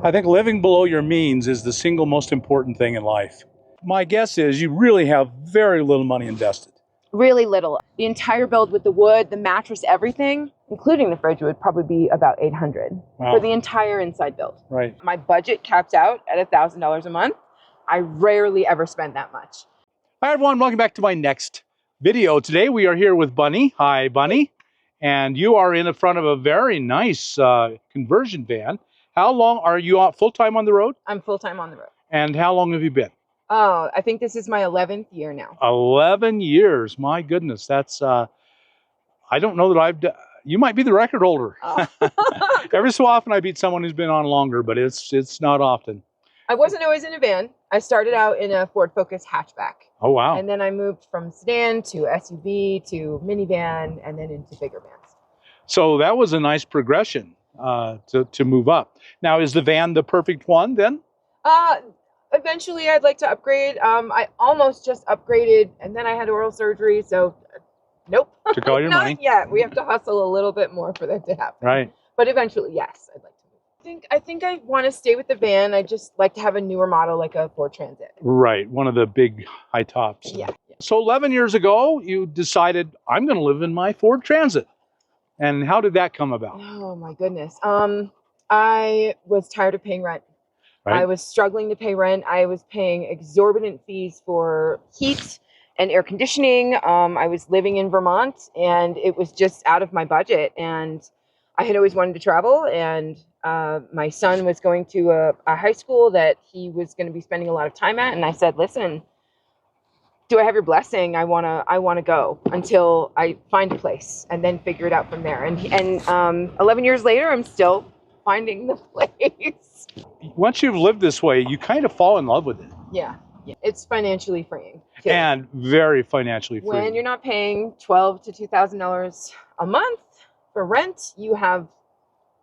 I think living below your means is the single most important thing in life. My guess is you really have very little money invested. Really little. The entire build with the wood, the mattress, everything, including the fridge, would probably be about $800 for the entire inside build. Right. My budget caps out at $1,000 a month. I rarely ever spend that much. Hi everyone, welcome back to my next video. Today we are here with Bunny. Hi Bunny. And you are in the front of a very nice conversion van. How long are you full-time on the road? I'm full-time on the road. And how long have you been? Oh, I think this is my 11th year now. 11 years, my goodness. That's, I don't know that you might be the record holder. Oh. Every so often I beat someone who's been on longer, but it's not often. I wasn't always in a van. I started out in a Ford Focus hatchback. Oh, wow. And then I moved from sedan to SUV to minivan and then into bigger vans. So that was a nice progression to move up. Now, is the van the perfect one then? Eventually I'd like to upgrade. I almost just upgraded and then I had oral surgery. So nope. Took all your money. Not yet. We have to hustle a little bit more for that to happen. Right. But eventually, yes, I'd like to. I think I want to stay with the van. I just like to have a newer model like a Ford Transit. Right, one of the big high tops. Yeah. So 11 years ago, you decided, I'm going to live in my Ford Transit. And how did that come about? Oh my goodness. I was tired of paying rent. Right. I was struggling to pay rent. I was paying exorbitant fees for heat and air conditioning. I was living in Vermont and it was just out of my budget. And I had always wanted to travel, and my son was going to a high school that he was going to be spending a lot of time at. And I said, listen, do I have your blessing? I want to go until I find a place and then figure it out from there. And 11 years later, I'm still finding the place. Once you've lived this way, you kind of fall in love with it. Yeah. It's financially freeing too. And very financially freeing. When you're not paying $1,200 to $2,000 a month for rent, you have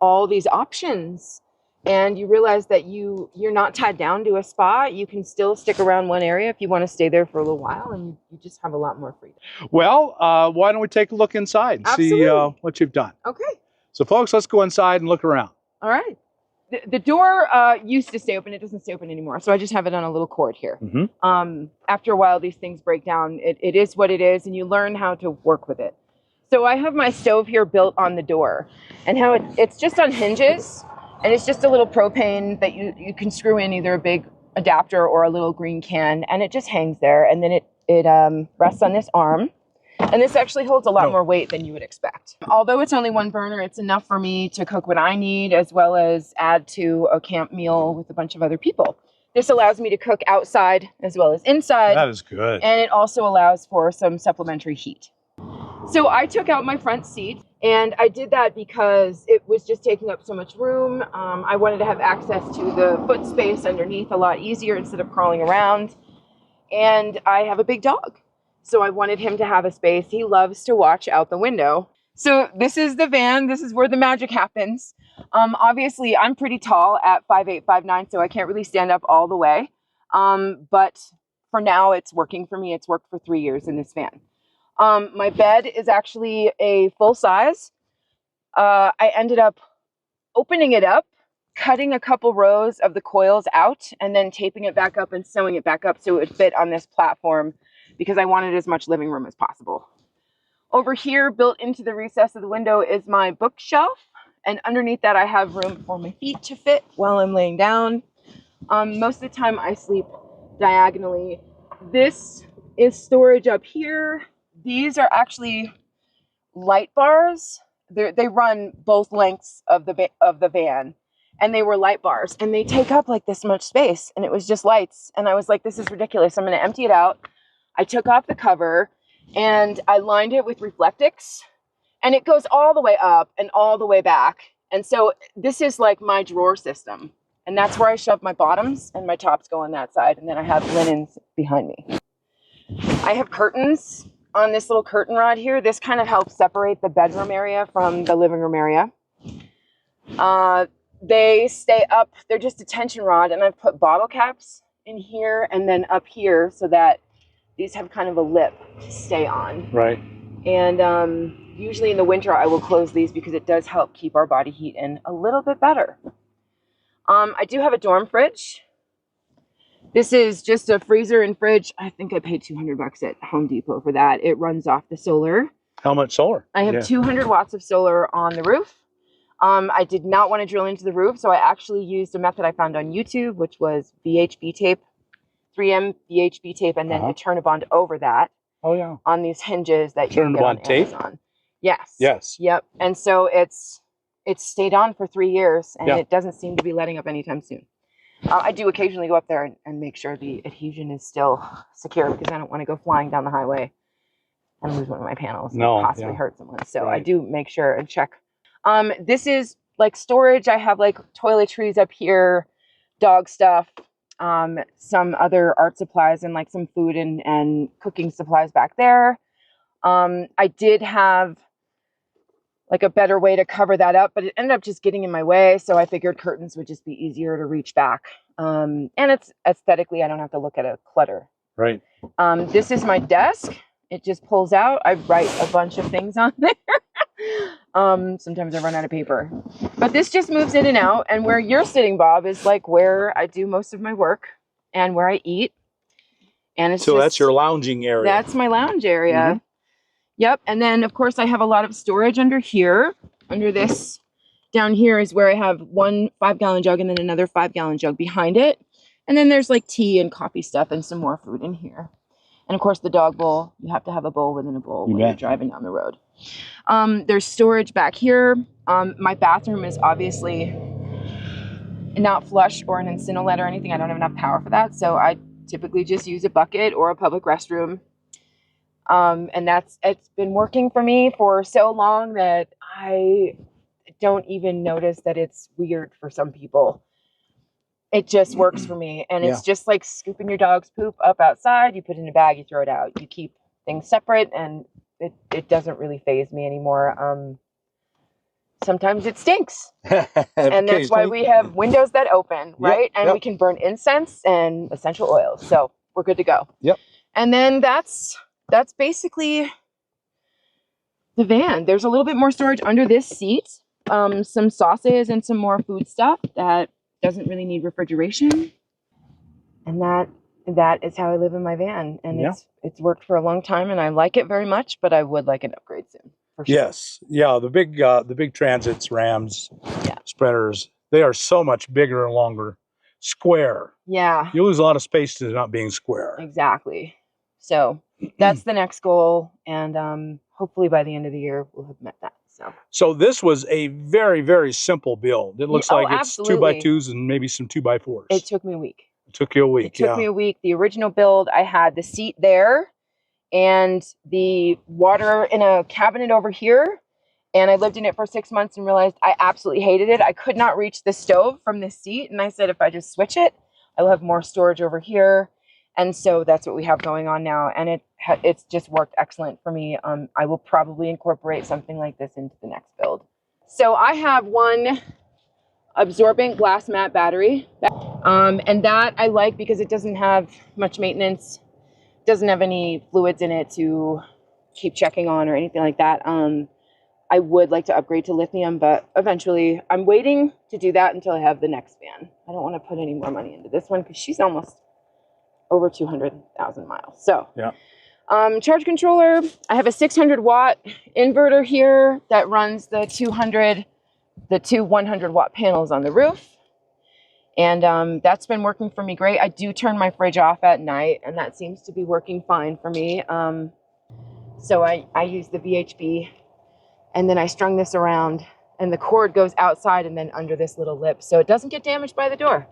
all these options, and you realize that you're not tied down to a spot. You can still stick around one area if you want to stay there for a little while, and you just have a lot more freedom. Well, why don't we take a look inside and see what you've done? Okay. So folks, let's go inside and look around. All right. The door used to stay open. It doesn't stay open anymore. So I just have it on a little cord here. Mm-hmm. After a while, these things break down. It is what it is, and you learn how to work with it. So I have my stove here built on the door, and how it's just on hinges, and it's just a little propane that you can screw in either a big adapter or a little green can, and it just hangs there, and then it rests on this arm. And this actually holds a lot more weight than you would expect. Although it's only one burner, it's enough for me to cook what I need, as well as add to a camp meal with a bunch of other people. This allows me to cook outside as well as inside. That is good. And it also allows for some supplementary heat. So I took out my front seat, and I did that because it was just taking up so much room. I wanted to have access to the foot space underneath a lot easier instead of crawling around. And I have a big dog. So I wanted him to have a space. He loves to watch out the window. So this is the van. This is where the magic happens. Obviously, I'm pretty tall at 5'8", 5'9", so I can't really stand up all the way. But for now, it's working for me. It's worked for 3 years in this van. My bed is actually a full size. I ended up opening it up, cutting a couple rows of the coils out, and then taping it back up and sewing it back up so it would fit on this platform, because I wanted as much living room as possible. Over here, built into the recess of the window, is my bookshelf. And underneath that, I have room for my feet to fit while I'm laying down. Most of the time, I sleep diagonally. This is storage up here. These are actually light bars. They run both lengths of the van. And they were light bars. And they take up like this much space. And it was just lights. And I was like, this is ridiculous. I'm going to empty it out. I took off the cover and I lined it with Reflectix, and it goes all the way up and all the way back. And so this is like my drawer system, and that's where I shove my bottoms, and my tops go on that side. And then I have linens behind me. I have curtains on this little curtain rod here. This kind of helps separate the bedroom area from the living room area. They stay up. They're just a tension rod, and I've put bottle caps in here and then up here so that these have kind of a lip to stay on. Right. And usually in the winter, I will close these because it does help keep our body heat in a little bit better. I do have a dorm fridge. This is just a freezer and fridge. I think I paid $200 at Home Depot for that. It runs off the solar. How much solar? I have 200 watts of solar on the roof. I did not want to drill into the roof, so I actually used a method I found on YouTube, which was VHB tape, 3M VHB tape, and then Eternabond over that. Oh, yeah. On these hinges that you can get on Amazon. Yes. Yes. Yep. And so it's stayed on for 3 years, and it doesn't seem to be letting up anytime soon. I do occasionally go up there and make sure the adhesion is still secure, because I don't want to go flying down the highway and lose one of my panels and possibly hurt someone. So I do make sure and check. This is like storage. I have like toiletries up here, dog stuff, some other art supplies, and like some food and cooking supplies back there. I did have like a better way to cover that up, but it ended up just getting in my way. So I figured curtains would just be easier to reach back. And it's aesthetically, I don't have to look at a clutter. Right. This is my desk. It just pulls out. I write a bunch of things on there. Sometimes I run out of paper, but this just moves in and out. And where you're sitting, Bob, is like where I do most of my work and where I eat. And it's so that's your lounging area. That's my lounge area. Yep. And then of course I have a lot of storage under here. Under this down here is where I have one 5-gallon jug and then another 5-gallon jug behind it. And then there's like tea and coffee stuff and some more food in here. And of course the dog bowl, you have to have a bowl within a bowl when you're driving down the road. There's storage back here. My bathroom is obviously not flush or an Incinolette or anything. I don't have enough power for that. So I typically just use a bucket or a public restroom. And it's been working for me for so long that I don't even notice that it's weird for some people. It just works for me. And it's just like scooping your dog's poop up outside. You put it in a bag, you throw it out. You keep things separate, and it doesn't really faze me anymore. Sometimes it stinks. And that's why we have windows that open, right? And we can burn incense and essential oils. So we're good to go. Yep. And then that's basically the van. There's a little bit more storage under this seat. Some sauces and some more food stuff that doesn't really need refrigeration. And that is how I live in my van. And it's worked for a long time, and I like it very much, but I would like an upgrade soon. For sure. Yes. Yeah, the big Transits, Rams, spreaders, they are so much bigger and longer. Square. Yeah. You lose a lot of space to not being square. Exactly. So that's the next goal, and hopefully by the end of the year we'll have met that. So this was a very, very simple build. It looks like it's 2x2s and maybe some 2x4s. It took me a week. It took you a week. It took me a week. The original build, I had the seat there and the water in a cabinet over here. And I lived in it for 6 months and realized I absolutely hated it. I could not reach the stove from this seat. And I said, if I just switch it, I will have more storage over here. And so that's what we have going on now. And it's just worked excellent for me. I will probably incorporate something like this into the next build. So I have one absorbent glass mat battery. And that I like because it doesn't have much maintenance. Doesn't have any fluids in it to keep checking on or anything like that. I would like to upgrade to lithium, but eventually I'm waiting to do that until I have the next van. I don't want to put any more money into this one because she's almost over 200,000 miles. So, charge controller. I have a 600 watt inverter here that runs the two 100 watt panels on the roof. And that's been working for me great. I do turn my fridge off at night, and that seems to be working fine for me. So I use the VHB, and then I strung this around, and the cord goes outside and then under this little lip, so it doesn't get damaged by the door.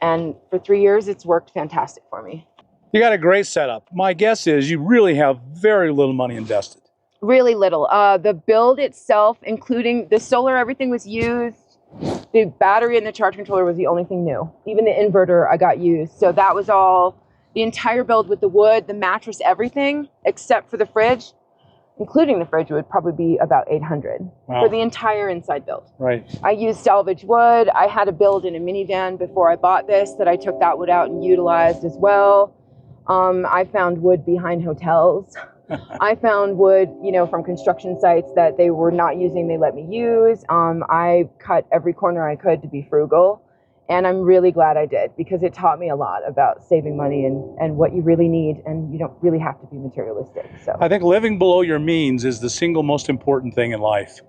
And for 3 years, it's worked fantastic for me. You got a great setup. My guess is you really have very little money invested. Really little. The build itself, including the solar, everything was used. The battery and the charge controller was the only thing new. Even the inverter I got used. So that was all, the entire build with the wood, the mattress, everything, except for the fridge. Including the fridge would probably be about $800 for the entire inside build. Right. I used salvage wood. I had a build in a minivan before I bought this that I took that wood out and utilized as well. I found wood behind hotels. I found wood, from construction sites that they were not using, they let me use. I cut every corner I could to be frugal. And I'm really glad I did, because it taught me a lot about saving money and what you really need, and you don't really have to be materialistic. So I think living below your means is the single most important thing in life.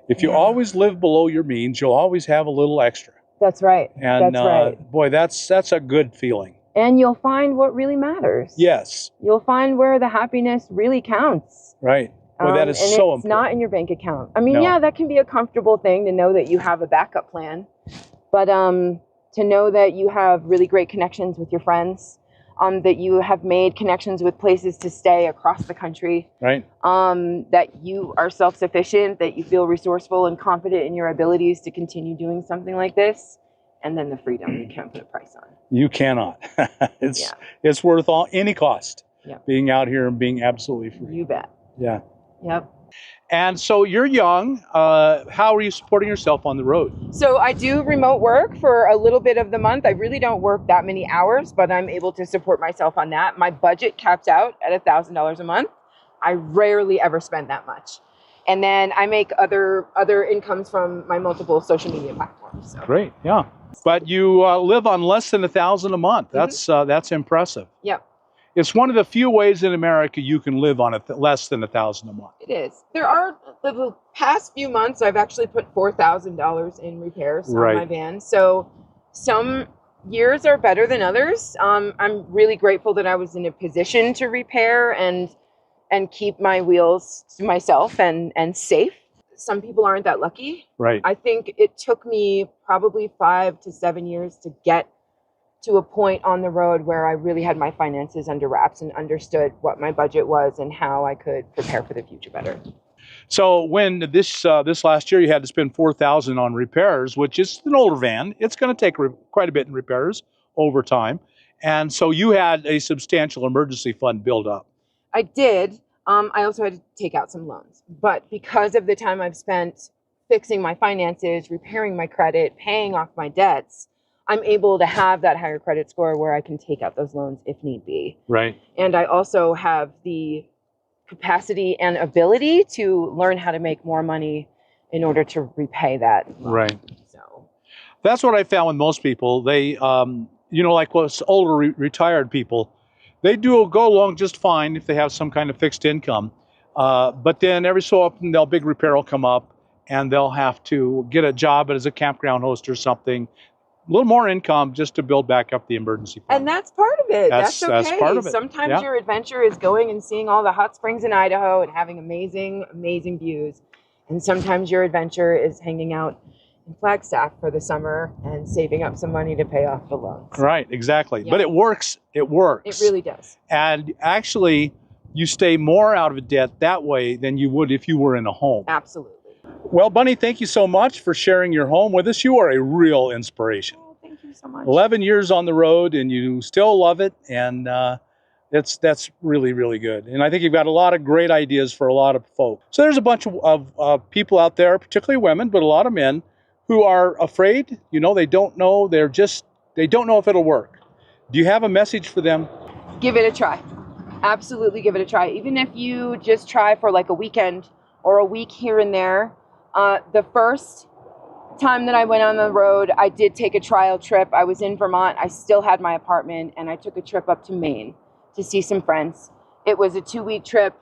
If you Yeah. always live below your means, you'll always have a little extra. That's right. And That's right. boy, that's a good feeling. And you'll find what really matters. Yes. You'll find where the happiness really counts. Right. Boy, that is so important. It's not in your bank account. I mean, No. yeah, that can be a comfortable thing to know that you have a backup plan. But to know that you have really great connections with your friends, that you have made connections with places to stay across the country, right? That you are self-sufficient, that you feel resourceful and confident in your abilities to continue doing something like this, and then the freedom you can't put a price on. You cannot. It's worth any cost. Yeah. Being out here and being absolutely free. You bet. Yeah. Yep. And so you're young. How are you supporting yourself on the road? So I do remote work for a little bit of the month. I really don't work that many hours, but I'm able to support myself on that. My budget caps out at $1,000 a month. I rarely ever spend that much. And then I make other incomes from my multiple social media platforms. So. Great, yeah. But you live on less than $1,000 a month. That's impressive. Yep. It's one of the few ways in America you can live on less than $1,000 a month. It is. There are the past few months I've actually put $4,000 in repairs on my van. So some years are better than others. I'm really grateful that I was in a position to repair and keep my wheels to myself and safe. Some people aren't that lucky. Right. I think it took me probably 5 to 7 years to get to a point on the road where I really had my finances under wraps and understood what my budget was and how I could prepare for the future better. So when this last year you had to spend $4,000 on repairs, which is an older van, it's going to take quite a bit in repairs over time, and so you had a substantial emergency fund build up. I did. I also had to take out some loans, but because of the time I've spent fixing my finances, repairing my credit, paying off my debts, I'm able to have that higher credit score where I can take out those loans if need be. Right. And I also have the capacity and ability to learn how to make more money in order to repay that loan. Right. So that's what I found with most people. They, like older retired people, they go along just fine if they have some kind of fixed income. But then every so often, a big repair will come up and they'll have to get a job as a campground host or something. A little more income just to build back up the emergency fund. And that's part of it. That's okay. That's part of it. Sometimes your adventure is going and seeing all the hot springs in Idaho and having amazing, amazing views. And sometimes your adventure is hanging out in Flagstaff for the summer and saving up some money to pay off the loans. Right, exactly. Yeah. But it works. It works. It really does. And actually, you stay more out of debt that way than you would if you were in a home. Absolutely. Well, Bunny, thank you so much for sharing your home with us. You are a real inspiration. Oh, thank you so much. 11 years on the road and you still love it, and that's really, really good. And I think you've got a lot of great ideas for a lot of folk. So there's a bunch of people out there, particularly women, but a lot of men, who are afraid. They don't know. They don't know if it'll work. Do you have a message for them? Give it a try. Absolutely give it a try. Even if you just try for like a weekend or a week here and there. The first time that I went on the road, I did take a trial trip. I was in Vermont. I still had my apartment, and I took a trip up to Maine to see some friends. It was a 2-week trip.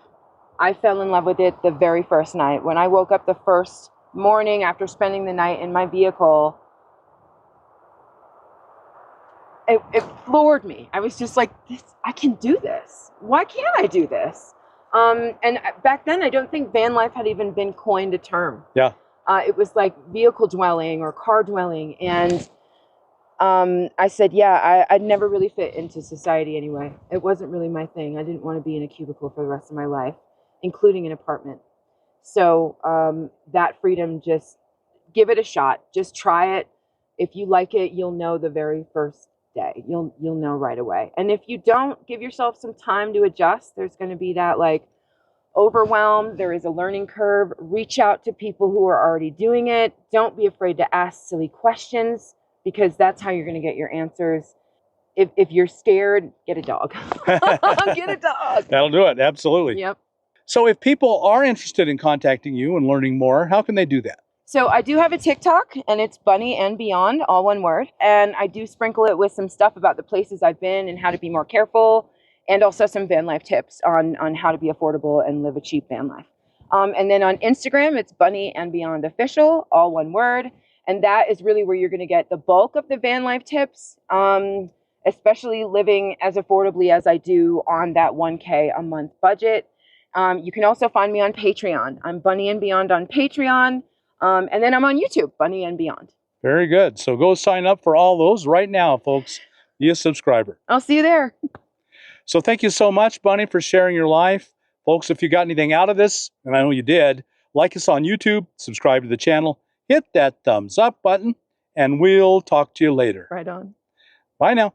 I fell in love with it the very first night. When I woke up the first morning after spending the night in my vehicle, it floored me. I was just like, I can do this. Why can't I do this? And back then, I don't think van life had even been coined a term. Yeah. It was like vehicle dwelling or car dwelling. And I said, I'd never really fit into society anyway. It wasn't really my thing. I didn't want to be in a cubicle for the rest of my life, including an apartment. So that freedom, just give it a shot. Just try it. If you like it, you'll know the very first day. You'll know right away. And if you don't, give yourself some time to adjust. There's going to be that overwhelm. There is a learning curve. Reach out to people who are already doing it. Don't be afraid to ask silly questions, because that's how you're going to get your answers. If you're scared, get a dog. Get a dog. That'll do it. Absolutely. Yep. So if people are interested in contacting you and learning more, how can they do that? So I do have a TikTok, and it's Bunny and Beyond, all one word. And I do sprinkle it with some stuff about the places I've been and how to be more careful, and also some van life tips on how to be affordable and live a cheap van life. And then on Instagram, it's Bunny and Beyond Official, all one word. And that is really where you're going to get the bulk of the van life tips, especially living as affordably as I do on that 1K a month budget. You can also find me on Patreon. I'm Bunny and Beyond on Patreon. And then I'm on YouTube, Bunny and Beyond. Very good. So go sign up for all those right now, folks. Be a subscriber. I'll see you there. So thank you so much, Bunny, for sharing your life. Folks, if you got anything out of this, and I know you did, like us on YouTube, subscribe to the channel, hit that thumbs up button, and we'll talk to you later. Right on. Bye now.